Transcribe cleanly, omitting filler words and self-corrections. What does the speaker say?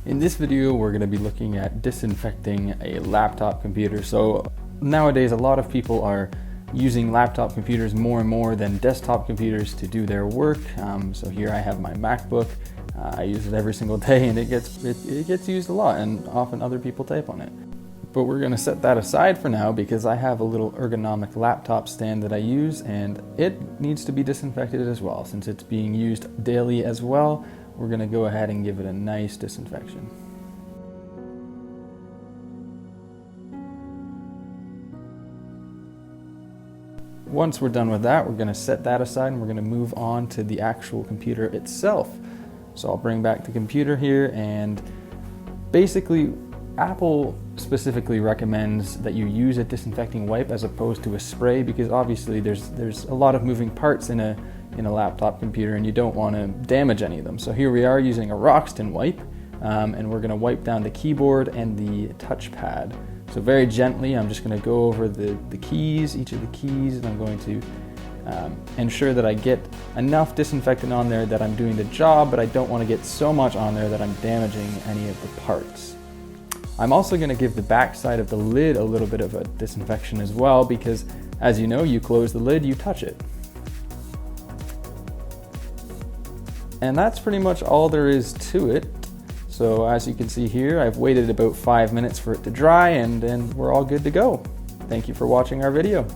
In this video, we're going to be looking at disinfecting a laptop computer. So nowadays, a lot of people are using laptop computers more and more than desktop computers to do their work. So here I have my MacBook. I use it every single day, and it gets used a lot, and often other people type on it. But we're going to set that aside for now because I have a little ergonomic laptop stand that I use, and it needs to be disinfected as well. Since it's being used daily as well, we're going to go ahead and give it a nice disinfection. Once we're done with that, we're going to set that aside and we're going to move on to the actual computer itself. So I'll bring back the computer here, and basically Apple specifically recommends that you use a disinfecting wipe as opposed to a spray, because obviously there's a lot of moving parts in a laptop computer and you don't want to damage any of them. So here we are using a Roxton wipe, and we're going to wipe down the keyboard and the touchpad. So very gently, I'm just going to go over the keys, each of the keys, and I'm going to ensure that I get enough disinfectant on there that I'm doing the job, but I don't want to get so much on there that I'm damaging any of the parts. I'm also going to give the back side of the lid a little bit of a disinfection as well, because as you know, you close the lid, you touch it. And that's pretty much all there is to it. So as you can see here, I've waited about 5 minutes for it to dry, and we're all good to go. Thank you for watching our video.